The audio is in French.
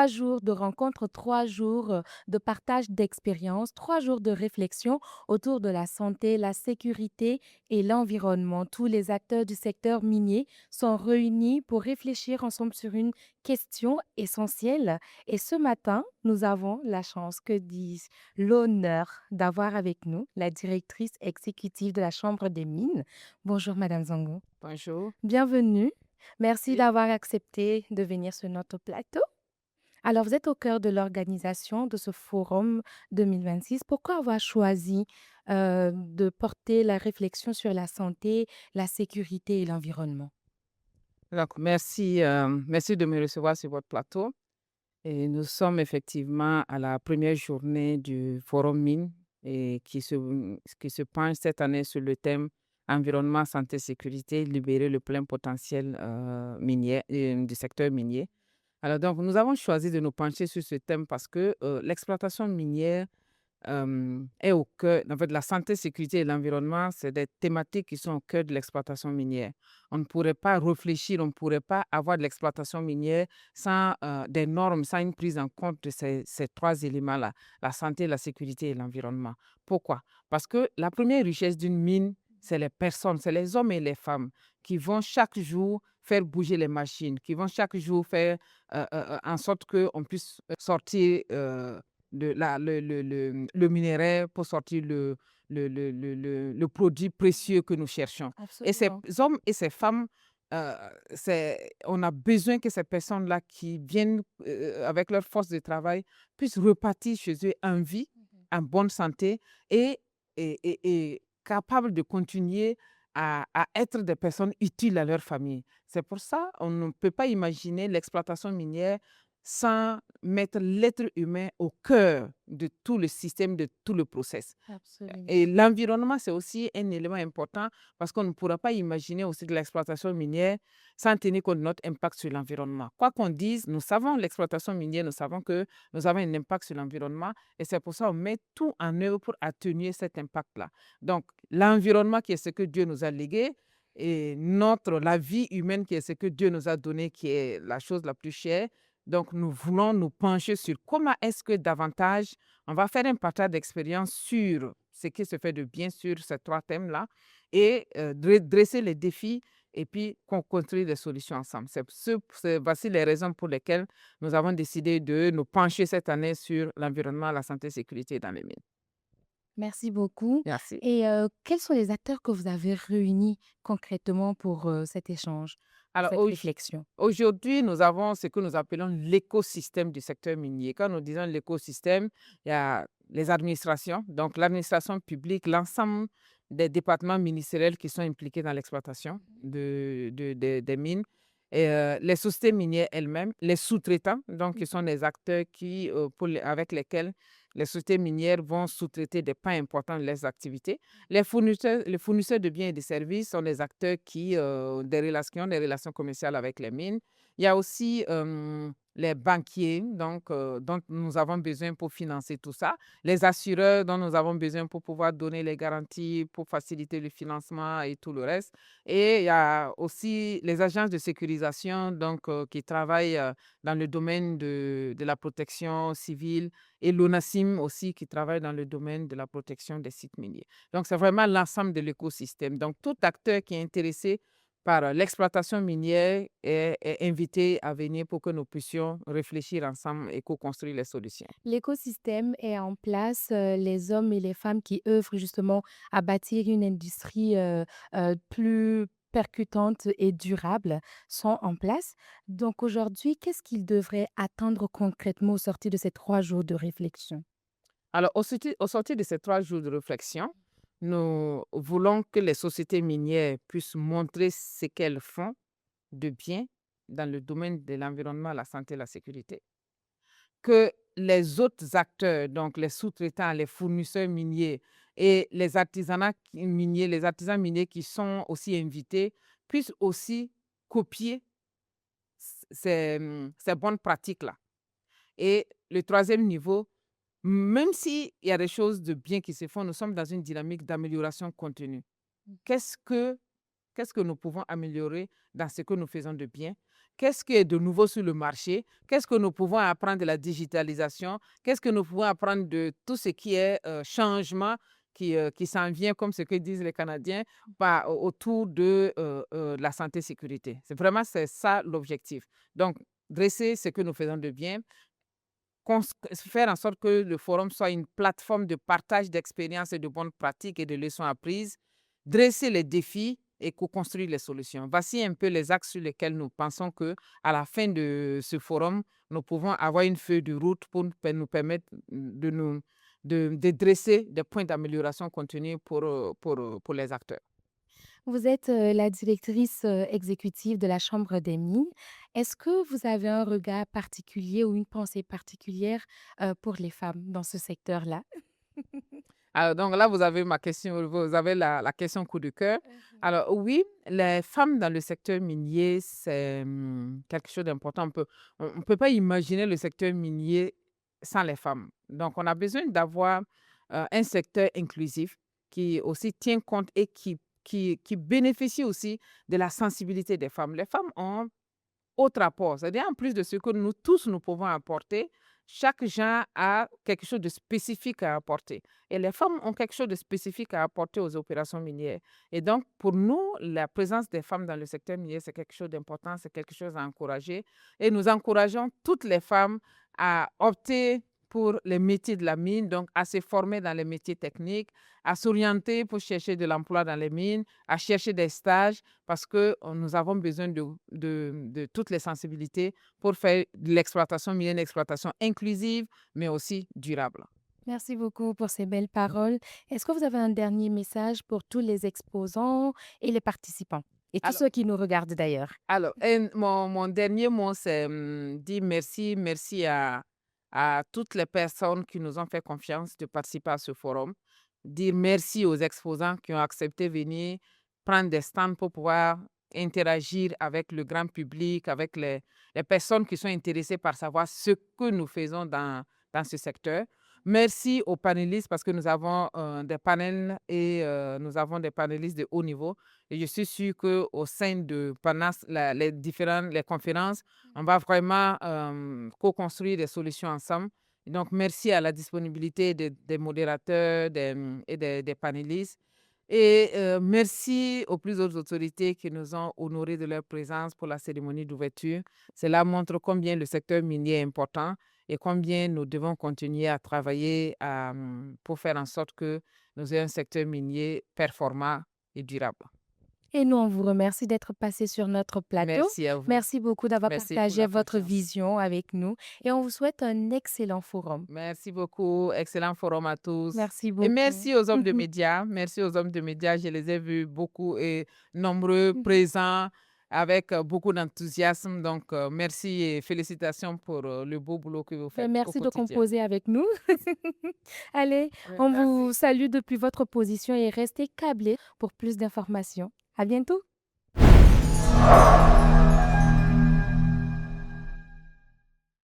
3 jours de rencontres, 3 jours, de partage d'expériences, 3 jours de réflexion autour de la santé, la sécurité et l'environnement. Tous les acteurs du secteur minier sont réunis pour réfléchir ensemble sur une question essentielle. Et ce matin, nous avons la chance, que dis-je, l'honneur d'avoir avec nous la directrice exécutive de la Chambre des mines. Bonjour Madame Zango. Bonjour. Bienvenue. Merci Oui. d'avoir accepté de venir sur notre plateau. Alors, vous êtes au cœur de l'organisation de ce forum 2026. Pourquoi avoir choisi de porter la réflexion sur la santé, la sécurité et l'environnement? Donc, merci de me recevoir sur votre plateau. Et nous sommes effectivement à la première journée du Forum Mine et qui se penche cette année sur le thème environnement, santé, sécurité, libérer le plein potentiel minier, du secteur minier. Alors donc, nous avons choisi de nous pencher sur ce thème parce que l'exploitation minière est au cœur, en fait, la santé, sécurité et l'environnement, c'est des thématiques qui sont au cœur de l'exploitation minière. On ne pourrait pas réfléchir, on ne pourrait pas avoir de l'exploitation minière sans des normes, sans une prise en compte de ces trois éléments-là, la santé, la sécurité et l'environnement. Pourquoi? Parce que la première richesse d'une mine, c'est les personnes, c'est les hommes et les femmes qui vont chaque jour faire bouger les machines, qui vont chaque jour faire en sorte qu'on puisse sortir le minerai pour sortir le produit précieux que nous cherchons. Et ces Absolument. hommes et ces femmes, heu, on a besoin que ces personnes-là qui viennent, avec leur force de travail puissent repartir chez eux en vie, Mhm. en bonne santé et et capables de continuer à être des personnes utiles à leur famille. C'est pour ça, on ne peut pas imaginer l'exploitation minière sans mettre l'être humain au cœur de tout le système, de tout le process. Absolument. Et l'environnement, c'est aussi un élément important parce qu'on ne pourra pas imaginer aussi de l'exploitation minière sans tenir compte de notre impact sur l'environnement. Quoi qu'on dise, nous savons l'exploitation minière, nous savons que nous avons un impact sur l'environnement et c'est pour ça qu'on met tout en œuvre pour atténuer cet impact-là. Donc, l'environnement qui est ce que Dieu nous a légué et la vie humaine qui est ce que Dieu nous a donné, qui est la chose la plus chère. Donc, nous voulons nous pencher sur comment est-ce que davantage on va faire un partage d'expérience sur ce qui se fait de bien sur ces 3 thèmes-là et dresser les défis et puis qu'on construit des solutions ensemble. Voici les raisons pour lesquelles nous avons décidé de nous pencher cette année sur l'environnement, la santé et sécurité dans les mines. Merci beaucoup. Merci. Et quels sont les acteurs que vous avez réunis concrètement pour cet échange, pour Alors cette réflexion? aujourd'hui, nous avons ce que nous appelons l'écosystème du secteur minier. Quand nous disons l'écosystème, il y a les administrations, donc l'administration publique, l'ensemble des départements ministériels qui sont impliqués dans l'exploitation des mines, et les sociétés minières elles-mêmes, les sous-traitants, donc qui sont Mhm. des acteurs avec lesquels les sociétés minières vont sous-traiter des pans importants de leurs activités. Les fournisseurs de biens et de services sont des acteurs des relations commerciales avec les mines. Il y a aussi les banquiers dont nous avons besoin pour financer tout ça. Les assureurs dont nous avons besoin pour pouvoir donner les garanties, pour faciliter le financement et tout le reste. Et il y a aussi les agences de sécurisation qui travaillent dans le domaine de la protection civile et l'ONACIM aussi qui travaille dans le domaine de la protection des sites miniers. Donc, c'est vraiment l'ensemble de l'écosystème. Donc, tout acteur qui est intéressé par l'exploitation minière est invité à venir pour que nous puissions réfléchir ensemble et co-construire les solutions. L'écosystème est en place, les hommes et les femmes qui œuvrent justement à bâtir une industrie plus percutante et durable sont en place. Donc aujourd'hui, qu'est-ce qu'ils devraient attendre concrètement au sortir de ces 3 jours de réflexion? Alors, au sortir de ces 3 jours de réflexion, nous voulons que les sociétés minières puissent montrer ce qu'elles font de bien dans le domaine de l'environnement, la santé et la sécurité. Que les autres acteurs, donc les sous-traitants, les fournisseurs miniers et les artisans miniers qui sont aussi invités, puissent aussi copier ces bonnes pratiques-là. Et le troisième niveau, même s'il y a des choses de bien qui se font, nous sommes dans une dynamique d'amélioration continue. Qu'est-ce que Qu'est-ce que nous pouvons améliorer dans ce que nous faisons de bien? qu'est-ce qui est de nouveau sur le marché, qu'est-ce que nous pouvons apprendre de la digitalisation, qu'est-ce que nous pouvons apprendre de tout ce qui est changement qui s'en vient, comme ce que disent les Canadiens, autour de la santé-sécurité. C'est ça l'objectif. Donc, dresser ce que nous faisons de bien, faire en sorte que le forum soit une plateforme de partage d'expériences et de bonnes pratiques et de leçons apprises, dresser les défis et co-construire les solutions. Voici un peu les axes sur lesquels nous pensons que, à la fin de ce forum, nous pouvons avoir une feuille de route pour nous permettre de dresser des points d'amélioration continue pour les acteurs. Vous êtes, la directrice, exécutive de la Chambre des mines. Est-ce que vous avez un regard particulier ou une pensée particulière, pour les femmes dans ce secteur-là? Alors, donc là, vous avez ma question, vous avez la question coup de cœur. Alors, oui, les femmes dans le secteur minier, c'est quelque chose d'important. On peut pas imaginer le secteur minier sans les femmes. Donc, on a besoin d'avoir un secteur inclusif qui aussi tient compte et qui bénéficie aussi de la sensibilité des femmes. Les femmes ont autre apport. C'est-à-dire, en plus de ce que nous tous, nous pouvons apporter, chaque genre a quelque chose de spécifique à apporter. Et les femmes ont quelque chose de spécifique à apporter aux opérations minières. Et donc, pour nous, la présence des femmes dans le secteur minier, c'est quelque chose d'important, c'est quelque chose à encourager. Et nous encourageons toutes les femmes à opter pour les métiers de la mine, donc à se former dans les métiers techniques, à s'orienter pour chercher de l'emploi dans les mines, à chercher des stages, parce que nous avons besoin de toutes les sensibilités pour faire de l'exploitation minière une exploitation inclusive, mais aussi durable. Merci beaucoup pour ces belles paroles. Est-ce que vous avez un dernier message pour tous les exposants et les participants? Et tous Alors, ceux qui nous regardent d'ailleurs? mon dernier mot, c'est dire merci, merci à toutes les personnes qui nous ont fait confiance de participer à ce forum. Dire merci aux exposants qui ont accepté de venir prendre des stands pour pouvoir interagir avec le grand public, avec les personnes qui sont intéressées par savoir ce que nous faisons dans ce secteur. Merci aux panélistes parce que nous avons des panels et nous avons des panélistes de haut niveau. Et je suis sûre qu'au sein de pendant les conférences, on va vraiment co-construire des solutions ensemble. Et donc, merci à la disponibilité des modérateurs et des panélistes. Et merci aux plus hautes autorités qui nous ont honorés de leur présence pour la cérémonie d'ouverture. Cela montre combien le secteur minier est important et combien nous devons continuer à travailler pour faire en sorte que nous ayons un secteur minier performant et durable. Et nous, on vous remercie d'être passé sur notre plateau. Merci à vous. Merci beaucoup d'avoir Merci pour partagé la votre confiance. vision avec nous et on vous souhaite un excellent forum. Merci beaucoup. Excellent forum à tous. Merci Et beaucoup. merci aux hommes de médias. Merci aux hommes de médias. Je les ai vus beaucoup et nombreux, présents, avec beaucoup d'enthousiasme. Donc, merci et félicitations pour le beau boulot que vous faites au Merci de quotidien. composer avec nous. Allez, on Merci. vous salue depuis votre position et restez câblés pour plus d'informations. À bientôt.